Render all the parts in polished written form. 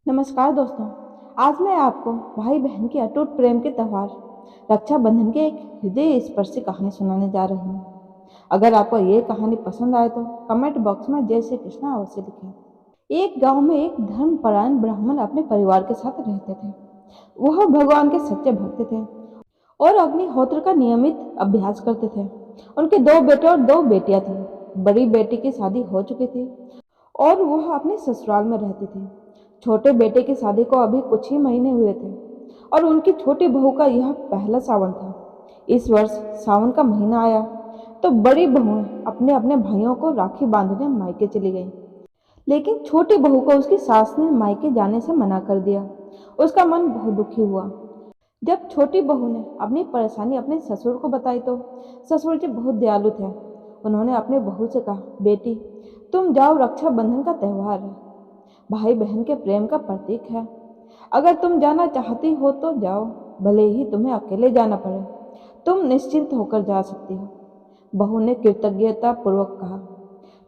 नमस्कार दोस्तों। आज मैं आपको भाई बहन के अटूट प्रेम के त्यौहार रक्षाबंधन की एक हृदय स्पर्शी कहानी सुनाने जा रही हूँ। अगर आपको ये कहानी पसंद आए तो कमेंट बॉक्स में जय श्री कृष्णा अवश्य लिखें। एक गांव में एक धर्मपरायण ब्राह्मण अपने परिवार के साथ रहते थे। वह भगवान के सच्चे भक्त थे और अग्निहोत्र का नियमित अभ्यास करते थे। उनके दो बेटे और दो बेटियां थी। बड़ी बेटी की शादी हो चुकी थी और वह अपने ससुराल में रहती थी। छोटे बेटे की शादी को अभी कुछ ही महीने हुए थे और उनकी छोटी बहू का यह पहला सावन था। इस वर्ष सावन का महीना आया तो बड़ी बहू अपने अपने भाइयों को राखी बांधने मायके चली गई। लेकिन छोटी बहू को उसकी सास ने मायके जाने से मना कर दिया। उसका मन बहुत दुखी हुआ। जब छोटी बहू ने अपनी परेशानी अपने ससुर को बताई तो ससुर जी बहुत दयालु थे। उन्होंने अपने बहू से कहा, बेटी तुम जाओ, रक्षाबंधन का त्यौहार है, भाई बहन के प्रेम का प्रतीक है। अगर तुम जाना चाहती हो तो जाओ, भले ही तुम्हें अकेले जाना पड़े, तुम निश्चिंत होकर जा सकती हो। बहू ने कृतज्ञता पूर्वक कहा,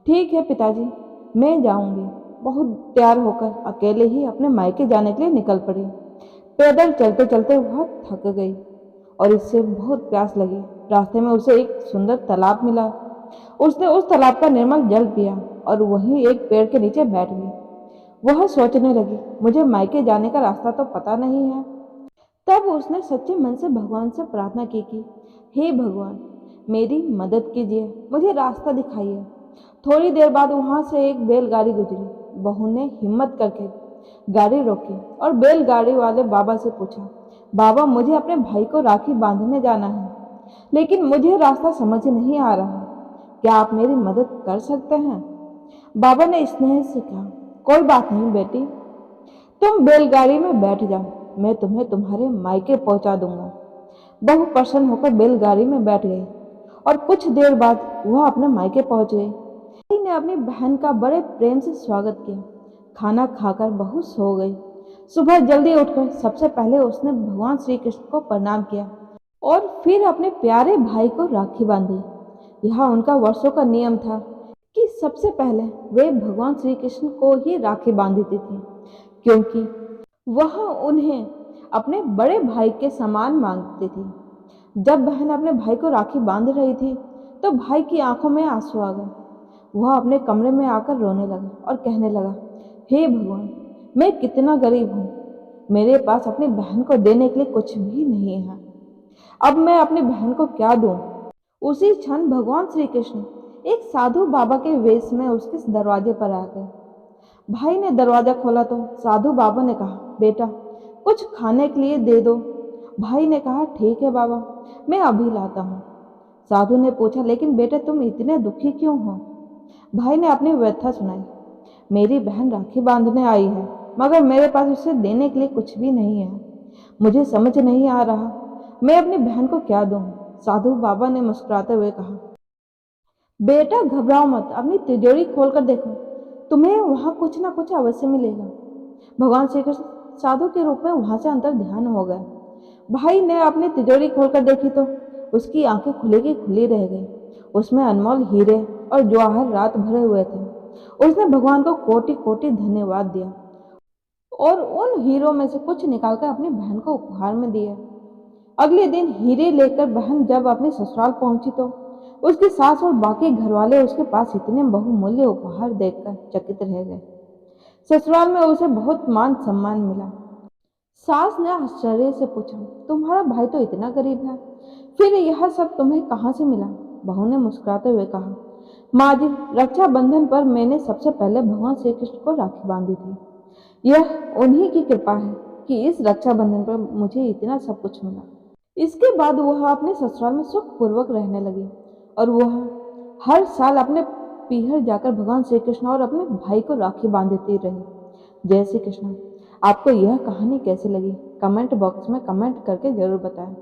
ठीक है पिताजी, मैं जाऊंगी। बहुत तैयार होकर अकेले ही अपने मायके जाने के लिए निकल पड़ी। पैदल चलते चलते वह थक गई और इससे बहुत प्यास लगी। रास्ते में उसे एक सुंदर तालाब मिला। उसने उस तालाब का निर्मल जल पिया और वहीं एक पेड़ के नीचे बैठ गई। वह सोचने लगी, मुझे मायके जाने का रास्ता तो पता नहीं है। तब उसने सच्चे मन से भगवान से प्रार्थना की कि हे भगवान, मेरी मदद कीजिए, मुझे रास्ता दिखाइए। थोड़ी देर बाद वहां से एक बैलगाड़ी गुजरी। बहू ने हिम्मत करके गाड़ी रोकी और बैलगाड़ी वाले बाबा से पूछा, बाबा मुझे अपने भाई को राखी बांधने जाना है, लेकिन मुझे रास्ता समझ नहीं आ रहा, क्या आप मेरी मदद कर सकते हैं? बाबा ने स्नेह से कहा, कोई बात नहीं बेटी, तुम बैलगाड़ी में बैठ जाओ, मैं तुम्हें तुम्हारे मायके पहुंचा दूंगा। बहू प्रसन्न होकर बैलगाड़ी में बैठ गई और कुछ देर बाद वह अपने मायके पहुंच गई। भाई ने अपनी बहन का बड़े प्रेम से स्वागत किया। खाना खाकर बहू सो गई। सुबह जल्दी उठकर सबसे पहले उसने भगवान श्री कृष्ण को प्रणाम किया और फिर अपने प्यारे भाई को राखी बांधी। यह उनका वर्षों का नियम था कि सबसे पहले वे भगवान श्री कृष्ण को ही राखी बांधती थी, क्योंकि वह उन्हें अपने बड़े भाई के समान मानती थी। जब बहन अपने भाई को राखी बांध रही थी तो भाई की आंखों में आंसू आ गए। वह अपने कमरे में आकर रोने लगा और कहने लगा, हे भगवान, मैं कितना गरीब हूँ, मेरे पास अपनी बहन को देने के लिए कुछ भी नहीं है। अब मैं अपनी बहन को क्या दूं? उसी क्षण भगवान श्री कृष्ण एक साधु बाबा के वेश में उसके दरवाजे पर आ गए। भाई ने दरवाजा खोला तो साधु बाबा ने कहा, बेटा कुछ खाने के लिए दे दो। भाई ने कहा, ठीक है बाबा, मैं अभी लाता हूँ। साधु ने पूछा, लेकिन बेटे तुम इतने दुखी क्यों हो? भाई ने अपनी व्यथा सुनाई, मेरी बहन राखी बांधने आई है, मगर मेरे पास उसे देने के लिए कुछ भी नहीं है। मुझे समझ नहीं आ रहा मैं अपनी बहन को क्या दूं। साधु बाबा ने मुस्कुराते हुए कहा, बेटा घबराओ मत, अपनी तिजोरी खोलकर देखो, तुम्हें वहां कुछ ना कुछ अवश्य मिलेगा। भगवान श्री कृष्ण साधु के रूप में वहां से अंतर ध्यान हो गए। भाई ने अपनी तिजोरी खोलकर देखी तो उसकी आंखें खुली की खुली रह गई। उसमें अनमोल हीरे और जवाहरात भरे हुए थे। उसने भगवान को कोटि कोटि धन्यवाद दिया और उन हीरों में से कुछ निकालकर अपनी बहन को उपहार में दिए। अगले दिन हीरे लेकर बहन जब अपने ससुराल पहुंची तो उसकी सास और बाकी घरवाले उसके पास इतने बहुमूल्य उपहार देखकर चकित रह गए। ससुराल में उसे बहुत मान सम्मान मिला। सास ने आश्चर्य से पूछा, तुम्हारा भाई तो इतना गरीब है, फिर यह सब तुम्हें कहाँ से मिला? बहू ने मुस्कुराते हुए कहा, माँ जी, रक्षाबंधन पर मैंने सबसे पहले भगवान श्री कृष्ण को राखी बांधी थी। यह उन्हीं की कृपा है कि इस रक्षाबंधन पर मुझे इतना सब कुछ मिला। इसके बाद वह अपने ससुराल में सुखपूर्वक रहने लगी और वह हर साल अपने पीहर जाकर भगवान श्री कृष्ण और अपने भाई को राखी बांधती रही। जय श्री कृष्ण। आपको यह कहानी कैसी लगी? कमेंट बॉक्स में कमेंट करके जरूर बताएं।